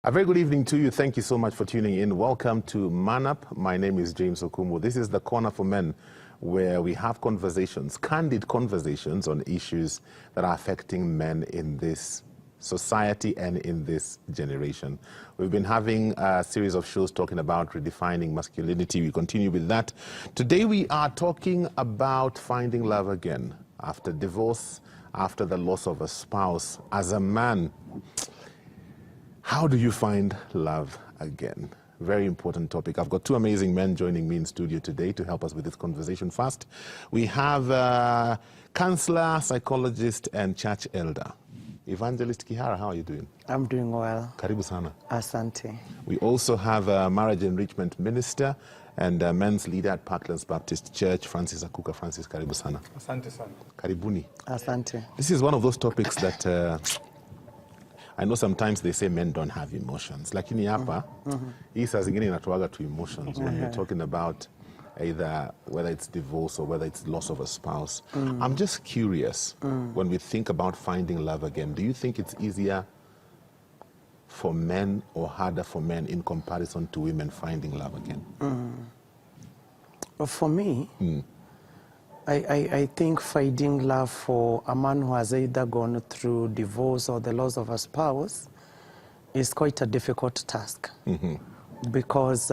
A very good evening to you. Thank you so much for tuning in. Welcome to Man Up. My name is James Okumu. This is the Corner for Men, where we have conversations, candid conversations on issues that are affecting men in this society and in this generation. We've been having a series of shows talking about redefining masculinity. We continue with that. Today we are talking about finding love again after divorce, after the loss of a spouse. As a man, how do you find love again? Very important topic. I've got two amazing men joining me in studio today to help us with this conversation. First, we have counselor, psychologist, and church elder, Evangelist Kihara. How are you doing? I'm doing well. Karibu sana. Asante. We also have a marriage enrichment minister and a men's leader at Parklands Baptist Church, Francis Akuka. Francis, karibu sana. Asante sana. Karibuni. Asante. This is one of those topics that I know sometimes they say men don't have emotions. Lakini hapa, hii saa zingine inatoaga to emotions when you're talking about either whether it's divorce or whether it's loss of a spouse. I'm just curious, when we think about finding love again, do you think it's easier for men or harder for men in comparison to women finding love again? Well, for me, I think finding love for a man who has either gone through divorce or the loss of a spouse is quite a difficult task. Because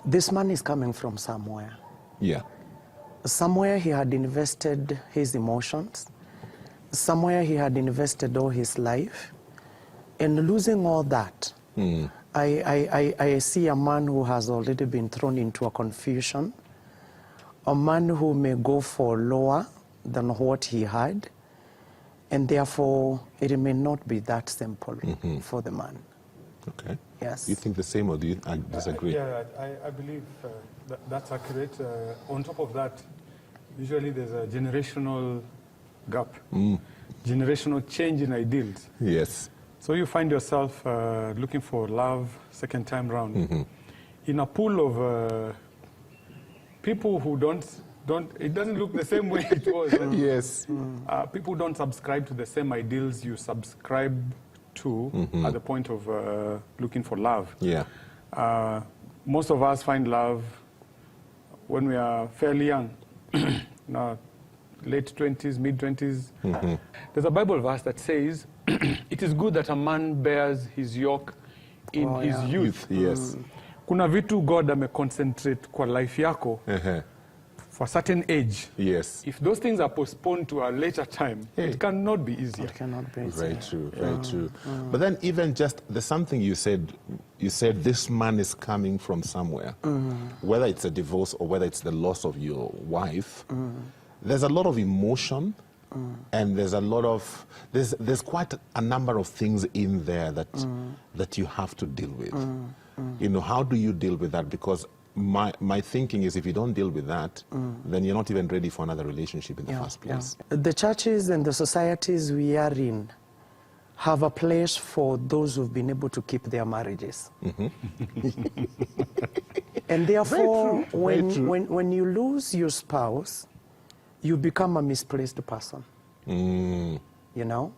this man is coming from somewhere. Yeah. Somewhere he had invested his emotions. Somewhere he had invested all his life. And losing all that, I see a man who has already been thrown into a confusion, a man who may go for lower than what he had, and therefore it may not be that simple for the man. Okay. Yes. Do you think the same or do you disagree? Yeah, I believe that's accurate. On top of that, usually there's a generational gap, generational change in ideals. Yes. So you find yourself looking for love second time round in a pool of people who don't, it doesn't look the same way it was. Yes. People don't subscribe to the same ideals you subscribe to at the point of looking for love. Yeah. Most of us find love when we are fairly young, late 20s, mid 20s. There's a Bible verse that says, it is good that a man bears his yoke in his youth. Yes. Kuna vitu God concentrate kwa life yako for a certain age. Yes. If those things are postponed to a later time, it cannot be easier. It cannot be easier. Very true, very true. But then even just, there's something you said this man is coming from somewhere. Whether it's a divorce or whether it's the loss of your wife, there's a lot of emotion and there's a lot of, there's quite a number of things in there that you have to deal with. You know, how do you deal with that? Because my thinking is if you don't deal with that, then you're not even ready for another relationship in the first place. The churches and the societies we are in have a place for those who've been able to keep their marriages. And therefore, when you lose your spouse, you become a misplaced person. You know?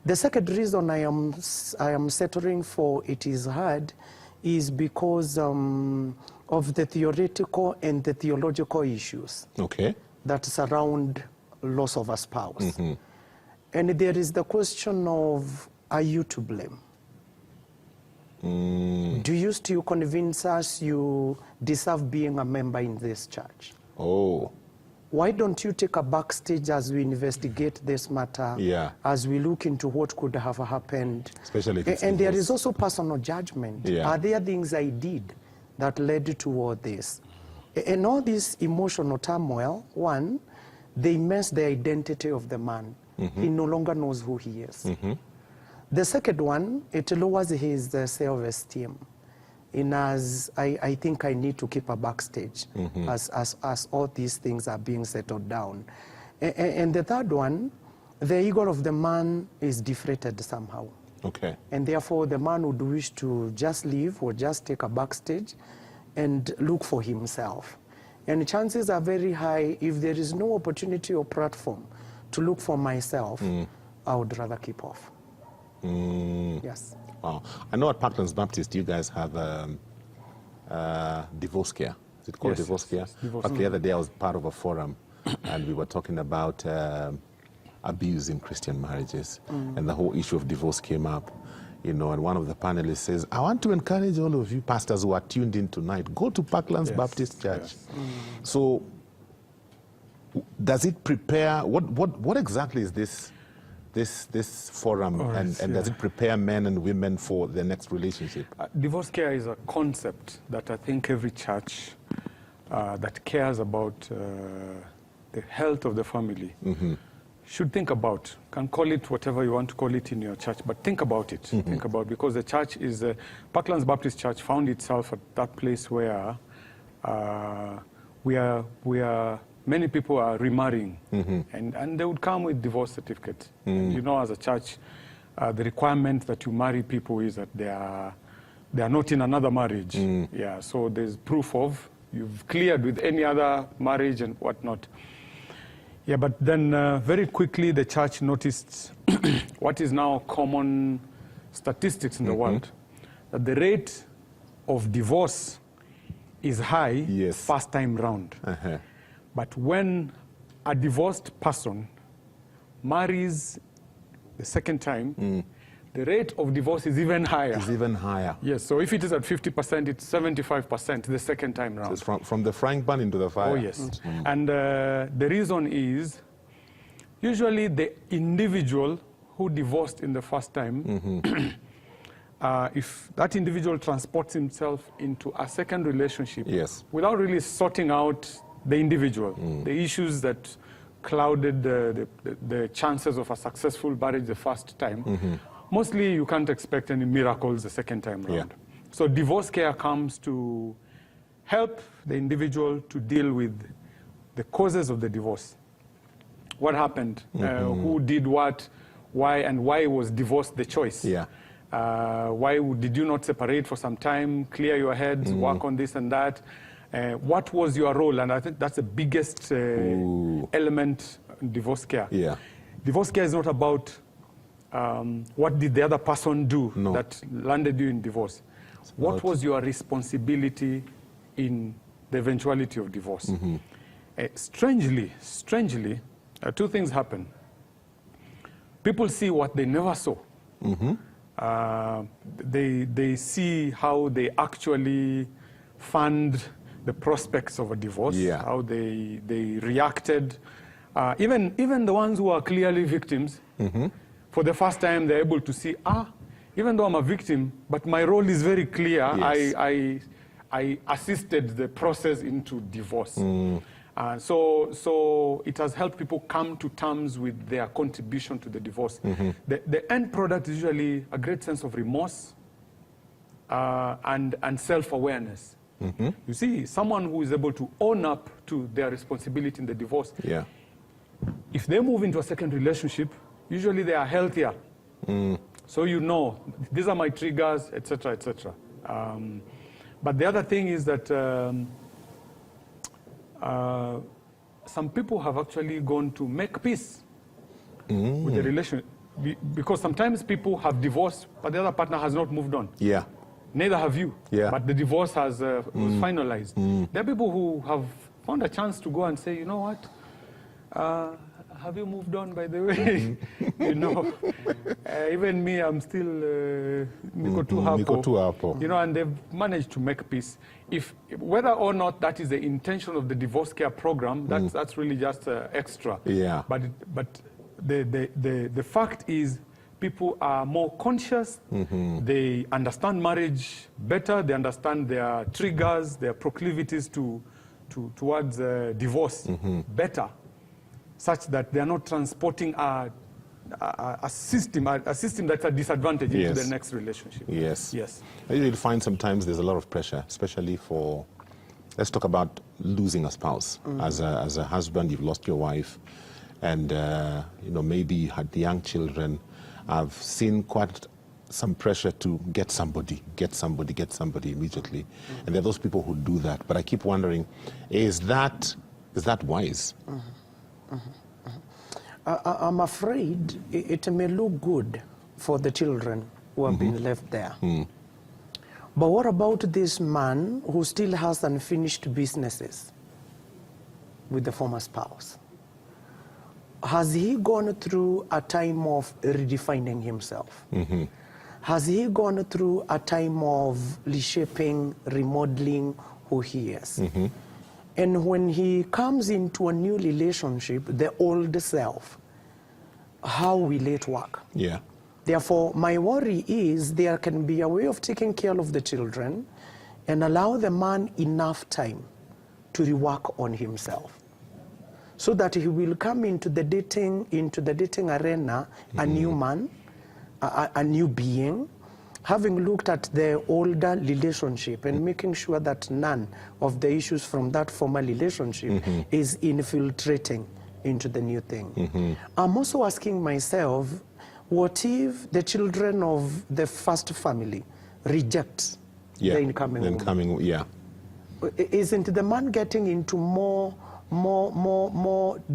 The second reason I am settling for it is hard is because of the theoretical and the theological issues that surround loss of a spouse. And there is the question of, are you to blame? Do you still convince us you deserve being a member in this church? Why don't you take a backstage as we investigate this matter, as we look into what could have happened? Especially if it's and there divorce. is also personal judgment. Are there things I did that led toward this? And all this emotional turmoil, one, they mess the identity of the man. He no longer knows who he is. The second one, it lowers his self-esteem. As I think I need to keep a backstage as all these things are being settled down. And the third one, the ego of the man is deflated somehow. And therefore the man would wish to just leave or just take a backstage and look for himself. And chances are very high, if there is no opportunity or platform to look for myself, I would rather keep off. Yes. Wow. I know at Parklands Baptist, you guys have divorce care. Is it called divorce care? Yes, divorce But the other day I was part of a forum and we were talking about abuse in Christian marriages. And the whole issue of divorce came up. You know, and one of the panelists says, I want to encourage all of you pastors who are tuned in tonight, go to Parklands Baptist Church. Yes. So does it prepare, what exactly is this forum, and does it prepare men and women for their next relationship? Divorce care is a concept that I think every church that cares about the health of the family should think about. Can call it whatever you want to call it in your church, but think about it. Think about, because the church is, Parklands Baptist Church found itself at that place where many people are remarrying, and they would come with divorce certificates. You know, as a church, the requirement that you marry people is that they are not in another marriage. Yeah, so there's proof of you've cleared with any other marriage and whatnot. Yeah, but then very quickly the church noticed what is now common statistics in the world, that the rate of divorce is high first time round. But when a divorced person marries the second time, the rate of divorce is even higher. It's even higher. Yes, so if it is at 50%, it's 75% the second time round. So it's from the frying pan into the fire. Oh, yes. And the reason is, usually the individual who divorced in the first time, if that individual transports himself into a second relationship without really sorting out the individual, the issues that clouded the chances of a successful marriage the first time, mostly you can't expect any miracles the second time round. So divorce care comes to help the individual to deal with the causes of the divorce. What happened? Who did what? Why? And why was divorce the choice? Why did you not separate for some time, clear your head, work on this and that? What was your role? And I think that's the biggest element in divorce care. Divorce care is not about what did the other person do that landed you in divorce. What was your responsibility in the eventuality of divorce? Strangely, two things happen. People see what they never saw. They see how they actually fund the prospects of a divorce, how they reacted. Even the ones who are clearly victims, for the first time they're able to see, even though I'm a victim, but my role is very clear. I assisted the process into divorce. So it has helped people come to terms with their contribution to the divorce. The end product is usually a great sense of remorse and self-awareness. You see, someone who is able to own up to their responsibility in the divorce, if they move into a second relationship, usually they are healthier. So you know, these are my triggers, etc., etc. But the other thing is that some people have actually gone to make peace with the relationship. Because sometimes people have divorced, but the other partner has not moved on. Neither have you. But the divorce was finalized. There are people who have found a chance to go and say, you know what? Have you moved on, by the way? You know, even me, I'm still Niko hapo. You know, and they've managed to make peace. Whether or not that is the intention of the divorce care program, that's really just extra. But the fact is, people are more conscious. They understand marriage better. They understand their triggers, their proclivities towards divorce better, such that they are not transporting a system that's a disadvantage into the next relationship. You'll find sometimes there's a lot of pressure, especially for, let's talk about losing a spouse. As a husband, you've lost your wife, and you know, maybe you had young children. I've seen quite some pressure to get somebody immediately. And there are those people who do that. But I keep wondering, is that wise? I'm afraid it may look good for the children who have been left there. But what about this man who still has unfinished businesses with the former spouse? Has he gone through a time of redefining himself? Has he gone through a time of reshaping, remodeling who he is? And when he comes into a new relationship, the old self, how will it work? Yeah. Therefore, my worry is there can be a way of taking care of the children and allow the man enough time to rework on himself, so that he will come into the dating arena a new man, a new being, having looked at the older relationship and making sure that none of the issues from that former relationship is infiltrating into the new thing. I'm also asking myself, what if the children of the first family reject the incoming woman? Isn't the man getting into more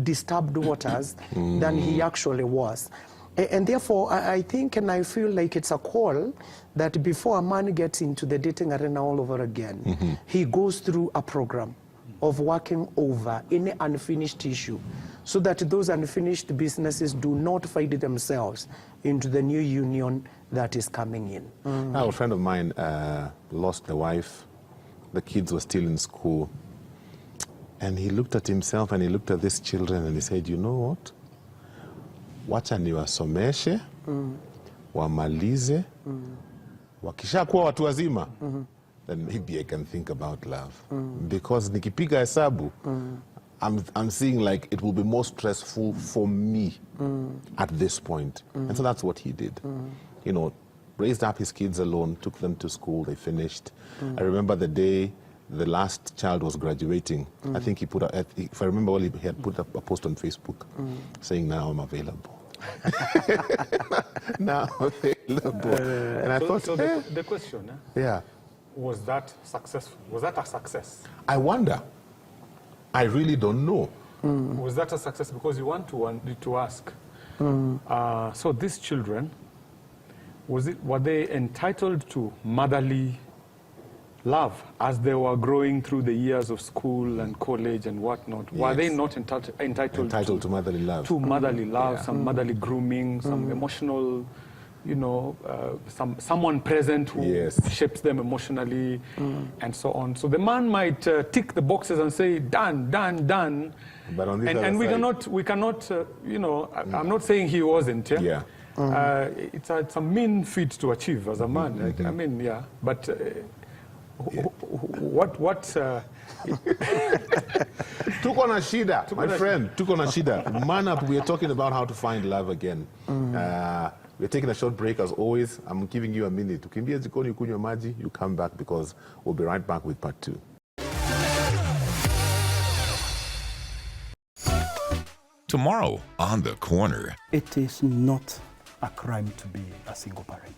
disturbed waters than he actually was? And therefore, I think and I feel like it's a call that before a man gets into the dating arena all over again, he goes through a program of working over any unfinished issue, so that those unfinished businesses do not find themselves into the new union that is coming in. A friend of mine lost the wife. The kids were still in school. And he looked at himself and he looked at these children and he said, you know what? Wacha niwasomeshe, wamalize, wakishakuwa watu wazima, then maybe I can think about love. Because nikipiga hesabu, I'm seeing like it will be more stressful for me at this point. And so that's what he did. You know, raised up his kids alone, took them to school, they finished. I remember the day the last child was graduating. I think he put, if I remember well, he had put up a post on Facebook saying, now I'm available. Now available. And I thought, so the question, was that successful? Was that a success? I wonder. I really don't know. Was that a success? Because you want to ask. So these children, were they entitled to motherly love as they were growing through the years of school and college and whatnot? Were they not entitled to motherly love? To motherly love, some motherly grooming, some emotional, you know, someone present who shapes them emotionally, and so on. So the man might tick the boxes and say, done, done, done. But on this and we cannot, you know, I'm not saying he wasn't. It's a mean feat to achieve as a man. I mean, but what tuko na shida, my friend, tuko na shida. Man up, we are talking about how to find love again. We're taking a short break as always. I'm giving you a minute. Ukimbia jikoni ukunywe maji, you come back because we'll be right back with part 2. Tomorrow on The Corner. It is not a crime to be a single parent.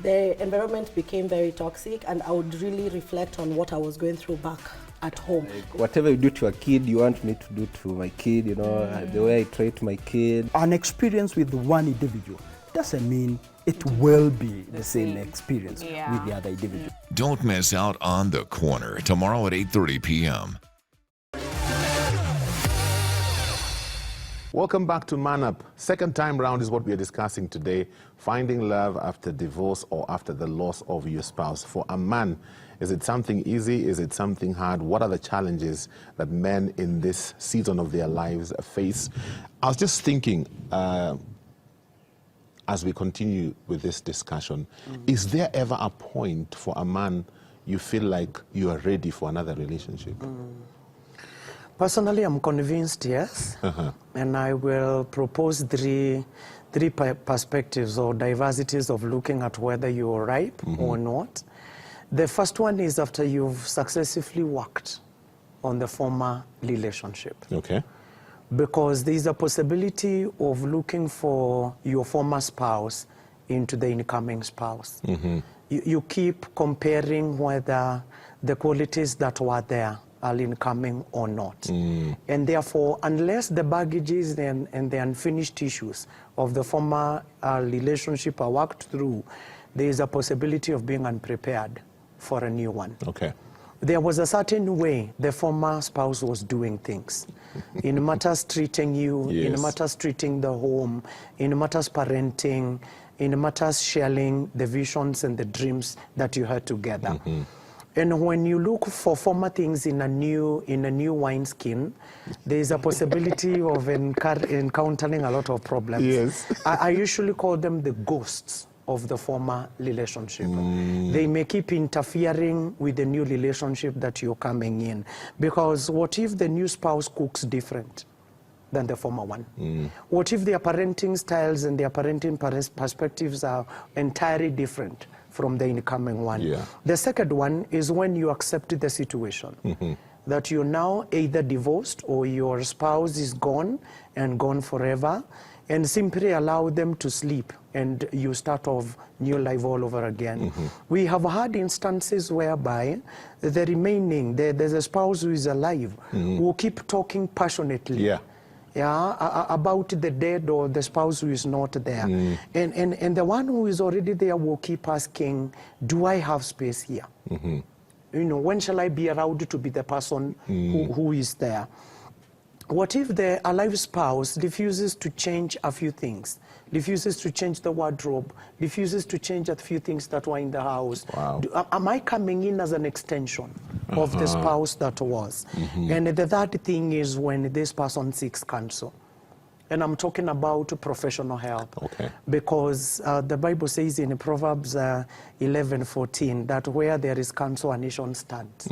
The environment became very toxic, and I would really reflect on what I was going through back at home. Whatever you do to a kid, you want me to do to my kid, you know, the way I treat my kid. An experience with one individual doesn't mean it will be the same experience with the other individual. Don't miss out on The Corner tomorrow at 8:30 p.m. Welcome back to Man Up. Second time round is what we are discussing today. Finding love after divorce or after the loss of your spouse. For a man, is it something easy? Is it something hard? What are the challenges that men in this season of their lives face? I was just thinking, as we continue with this discussion, is there ever a point for a man you feel like you are ready for another relationship? Personally, I'm convinced, yes. And I will propose three perspectives or diversities of looking at whether you're ripe or not. The first one is after you've successfully worked on the former relationship. Okay. Because there's a possibility of looking for your former spouse into the incoming spouse. You keep comparing whether the qualities that were there are incoming or not. And therefore, unless the baggages and the unfinished issues of the former relationship are worked through, there is a possibility of being unprepared for a new one. Okay. There was a certain way the former spouse was doing things. In matters treating you, Yes. in matters treating the home, in matters parenting, in matters sharing the visions and the dreams that you had together. And when you look for former things in a new wineskin, there is a possibility of encountering a lot of problems. Yes. I usually call them the ghosts of the former relationship. They may keep interfering with the new relationship that you're coming in. Because what if the new spouse cooks different than the former one? What if their parenting styles and their parenting perspectives are entirely different from the incoming one? Yeah. The second one is when you accept the situation. That you're now either divorced or your spouse is gone and gone forever, and simply allow them to sleep and you start off new life all over again. We have had instances whereby the remaining, there's a spouse who is alive who keep talking passionately. About the dead or the spouse who is not there. And the one who is already there will keep asking, do I have space here? You know, when shall I be allowed to be the person who is there? What if the alive spouse refuses to change a few things, refuses to change the wardrobe, refuses to change a few things that were in the house? Wow. Am I coming in as an extension of the spouse that was? And the third thing is when this person seeks counsel. And I'm talking about professional help. Okay. Because the Bible says in Proverbs 11:14 that where there is counsel, a nation stands.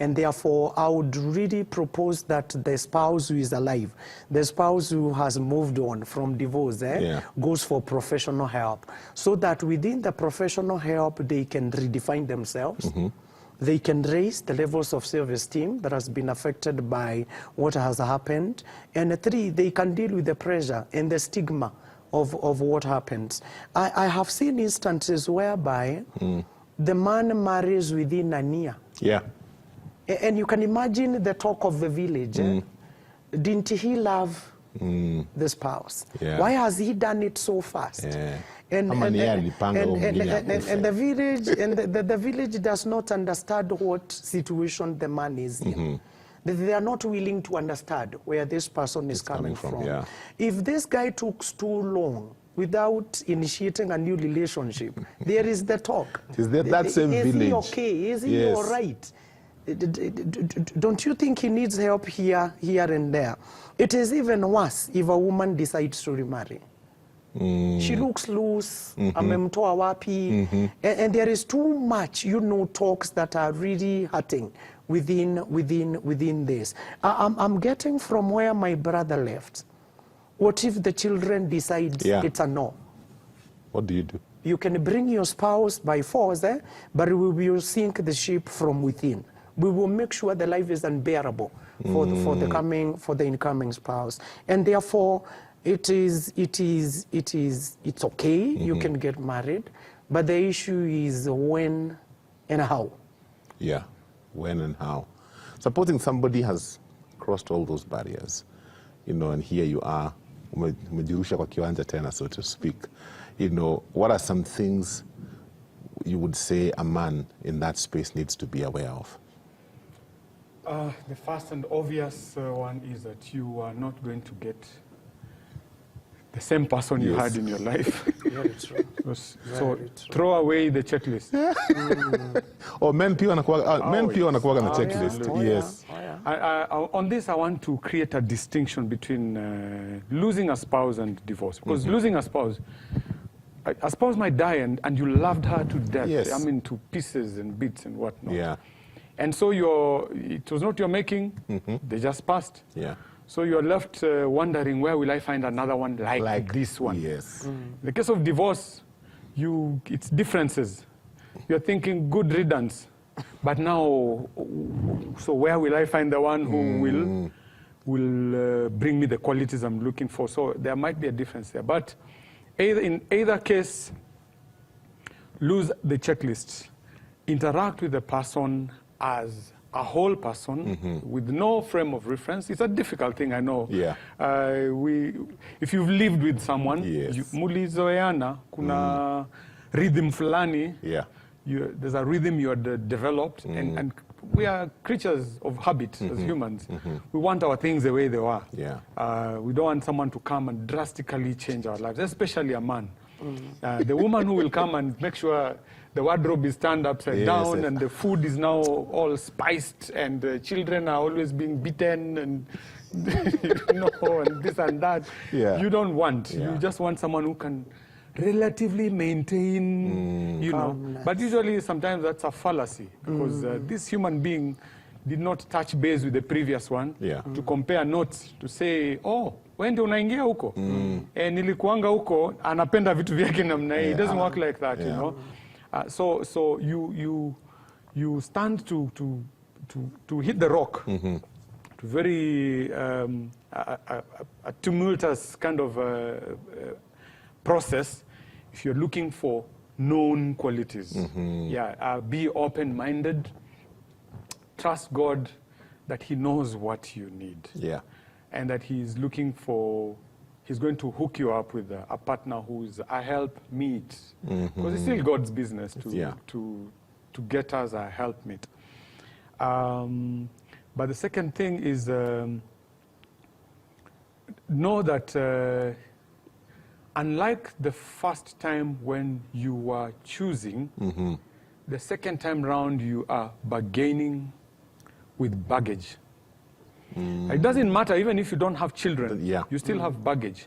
And therefore, I would really propose that the spouse who is alive, the spouse who has moved on from divorce, goes for professional help. So that within the professional help, they can redefine themselves. They can raise the levels of self-esteem that has been affected by what has happened. And 3, they can deal with the pressure and the stigma of what happens. I have seen instances whereby the man marries within a year. Yeah. And you can imagine the talk of the village. Didn't he love the spouse? Yeah. Why has he done it so fast? Yeah. And the village the village does not understand what situation the man is in. They are not willing to understand where this person is coming from. Yeah. If this guy took too long without initiating a new relationship, there is the talk. Is that same village? Is he okay? Is he all right? Don't you think he needs help here and there? It is even worse if a woman decides to remarry. She looks loose, amemtoa wapi, and there is too much, talks that are really hurting within this. I'm getting from where my brother left. What if the children decide it's a no? What do you do? You can bring your spouse by force, but we will sink the ship from within. We will make sure the life is unbearable for the incoming spouse, and therefore it's okay. You can get married, but the issue is when and how. Yeah, when and how. Supposing somebody has crossed all those barriers, and here you are, umejirusha kwa kiwanja tena, so to speak. What are some things you would say a man in that space needs to be aware of? The first and obvious one is that you are not going to get the same person you had in your life. Very true. So throw away the checklist. Men pia wanakuwaga na checklist. Yes. On this, I want to create a distinction between losing a spouse and divorce. Because losing a spouse might die and you loved her to death. Yes. I mean, to pieces and bits and whatnot. Yeah. And so it was not your making. They just passed. Yeah. So you're left wondering, where will I find another one like this one? Yes. In the case of divorce, it's differences. You're thinking good riddance. But now, so where will I find the one who will bring me the qualities I'm looking for? So there might be a difference there. But in either case, lose the checklist. Interact with the person as a whole person with no frame of reference. It's a difficult thing, I know. Yeah. If you've lived with someone, Yes. mulizoeana, kuna rhythm fulani. Yeah. There's a rhythm you had developed, and we are creatures of habit as humans. We want our things the way they are. Yeah. We don't want someone to come and drastically change our lives, especially a man. The woman who will come and make sure the wardrobe is turned upside down, yes. and the food is now all spiced, and the children are always being beaten, and and this and that. Yeah. You don't want. Yeah. You just want someone who can relatively maintain, Calmness. But usually sometimes that's a fallacy, because this human being did not touch base with the previous one to compare notes, to say, oh, when ndio unaingia huko nilikuanga huko, anapenda vitu vyake namna hii. It doesn't work like that, you know. So you stand to hit the rock, to very a tumultuous kind of process if you're looking for known qualities. Be open-minded. Trust God that He knows what you need. Yeah. And that He's looking for, He's going to hook you up with a partner who's a helpmeet. Because it's still God's business to get us a helpmeet. But the second thing is know that unlike the first time when you were choosing, the second time round you are bargaining with baggage. It doesn't matter, even if you don't have children, you still have baggage.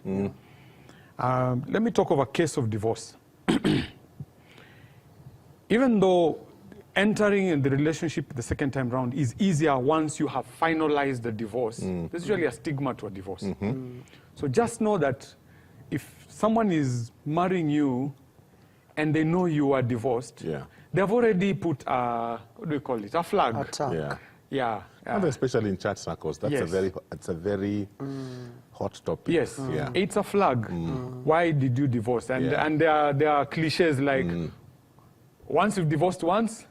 Let me talk of a case of divorce. Even though entering in the relationship the second time round is easier once you have finalized the divorce, there's usually a stigma to a divorce. So just know that if someone is marrying you and they know you are divorced, they've already put a, what do you call it, a flag. And especially in church circles, that's a very hot topic. Yes, it's a flag. Why did you divorce? And there are cliches like, once you've divorced once,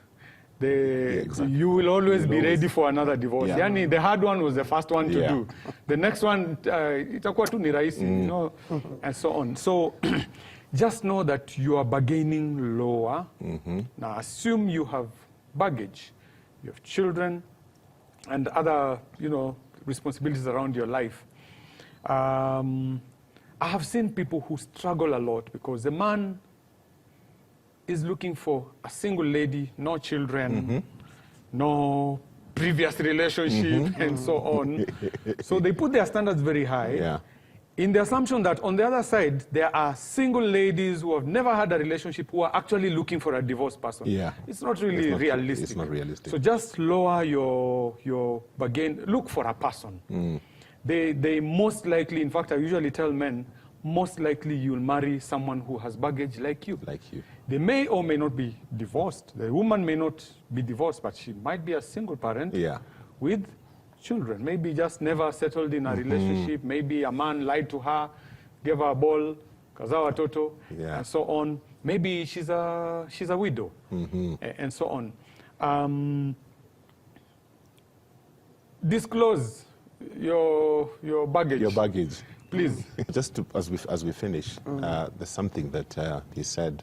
you will always be ready for another divorce. Yani, the hard one was the first one to do. The next one, itakuwa tu ni rahisi, you know, and so on. So just know that you are bargaining lower. Now assume you have baggage, you have children, and other, responsibilities around your life. I have seen people who struggle a lot because the man is looking for a single lady, no children, no previous relationship, and so on. So they put their standards very high, in the assumption that on the other side, there are single ladies who have never had a relationship who are actually looking for a divorced person. It's not really realistic. It's not realistic. So just lower your bargain. Look for a person. They most likely, in fact, I usually tell men, most likely you'll marry someone who has baggage like you. They may or may not be divorced. The woman may not be divorced, but she might be a single parent with children. Maybe just never settled in a relationship. Maybe a man lied to her, gave her a ball, kazaa watoto, and so on. Maybe she's a widow, and so on. Disclose your baggage. Your baggage. Please. Just as we finish, there's something that he said,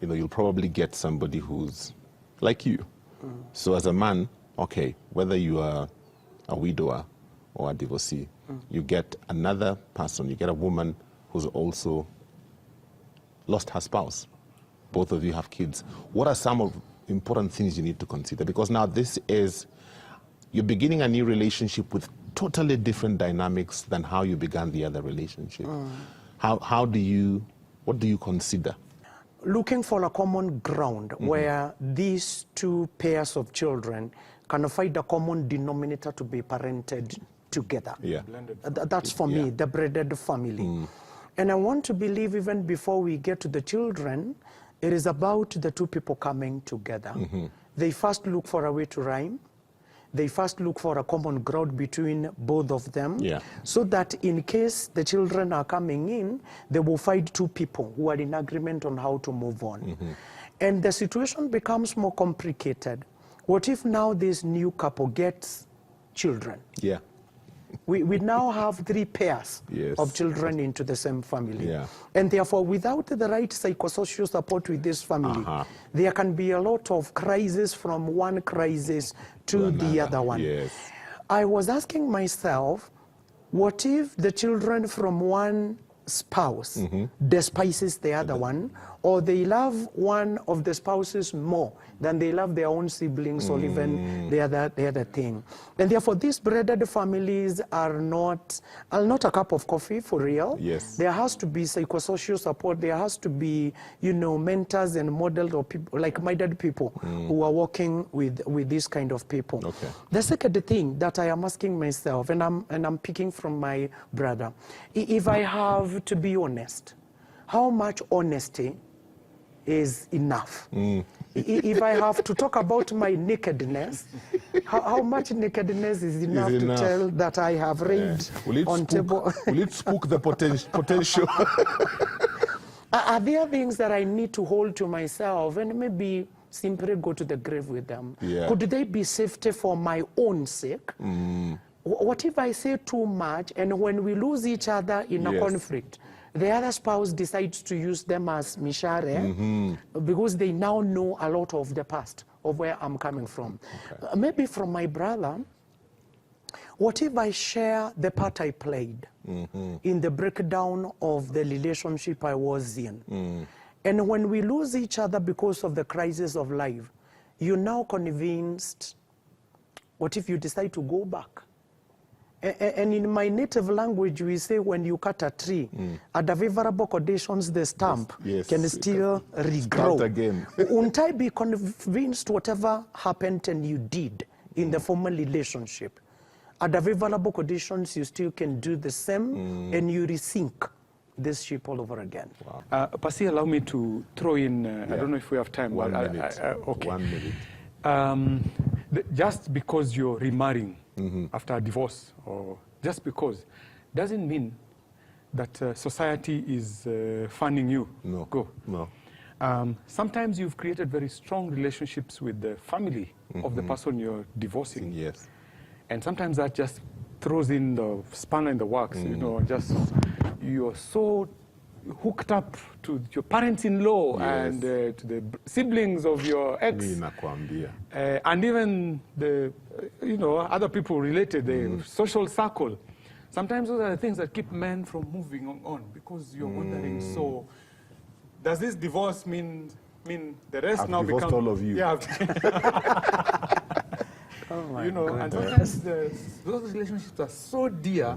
you'll probably get somebody who's like you. So as a man, okay, whether you are a widower or a divorcee, you get another person, you get a woman who's also lost her spouse. Both of you have kids. What are some of important things you need to consider? Because now you're beginning a new relationship with totally different dynamics than how you began the other relationship. What do you consider? Looking for a common ground where these two pairs of children can find a common denominator to be parented together. That's for me, the blended family. And I want to believe even before we get to the children, it is about the two people coming together. They first look for a way to rhyme. They first look for a common ground between both of them, so that in case the children are coming in, they will find two people who are in agreement on how to move on. And the situation becomes more complicated What if now this new couple gets children? Yeah. We now have 3 pairs Yes. of children into the same family. Yeah. And therefore, without the right psychosocial support with this family, there can be a lot of crisis from one crisis to the other one. Yes. I was asking myself, what if the children from one spouse despises the other one, or they love one of the spouses more than they love their own siblings or even the other thing. And therefore, these breaded families are not a cup of coffee for real. Yes. There has to be psychosocial support. There has to be, mentors and models or people, like-minded people who are working with this kind of people. Okay. The second thing that I am asking myself, and I'm picking from my brother, if I have to be honest, how much honesty is enough? If I have to talk about my nakedness, how much nakedness is enough to tell that I have raped on table? Will it spook the potential? Are there things that I need to hold to myself and maybe simply go to the grave with them? Yeah. Could they be safety for my own sake? What if I say too much, and when we lose each other in a conflict, the other spouse decides to use them as mishare because they now know a lot of the past of where I'm coming from. Okay. Maybe from my brother, what if I share the part I played in the breakdown of the relationship I was in? And when we lose each other because of the crisis of life, you're now convinced, what if you decide to go back? And in my native language, we say when you cut a tree, under favorable conditions, the stump can still regrow. Again. Won't I be convinced whatever happened and you did in the former relationship, under favorable conditions, you still can do the same and you resync this ship all over again? Wow. Pasi, allow me to throw in, I don't know if we have time. 1 minute. Okay. 1 minute. Just because you're remarrying after a divorce, or just because, doesn't mean that society is funding you. No. Go. No. Sometimes you've created very strong relationships with the family of the person you're divorcing. Yes. And sometimes that just throws in the spanner in the works, just you're so hooked up to your parents-in-law and to the siblings of your ex. And even the, other people related, the social circle. Sometimes those are the things that keep men from moving on because you're wondering, so does this divorce mean the rest I've now divorced become... all of you. Yeah. And sometimes those relationships are so dear.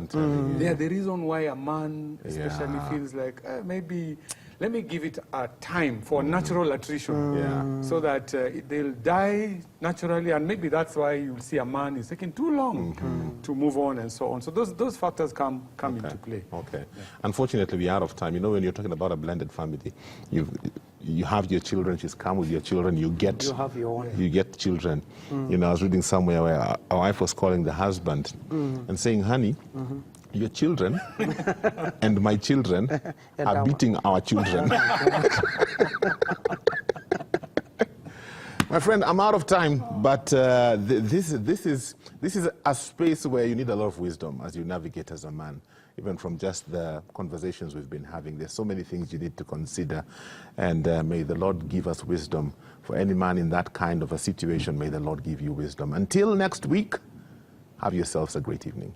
They are the reason why a man especially feels like, maybe let me give it a time for natural attrition, so that they'll die naturally, and maybe that's why you'll see a man is taking too long to move on and so on. So those factors come into play. Okay. Yeah. Unfortunately, we're out of time. When you're talking about a blended family, you have your children, she's come with your children, you have your own. You get children. I was reading somewhere where a wife was calling the husband and saying, honey, your children and my children are beating our children. My friend, I'm out of time, but this is a space where you need a lot of wisdom as you navigate as a man. Even from just the conversations we've been having, there's so many things you need to consider, and may the Lord give us wisdom. For any man in that kind of a situation, may the Lord give you wisdom. Until next week, have yourselves a great evening.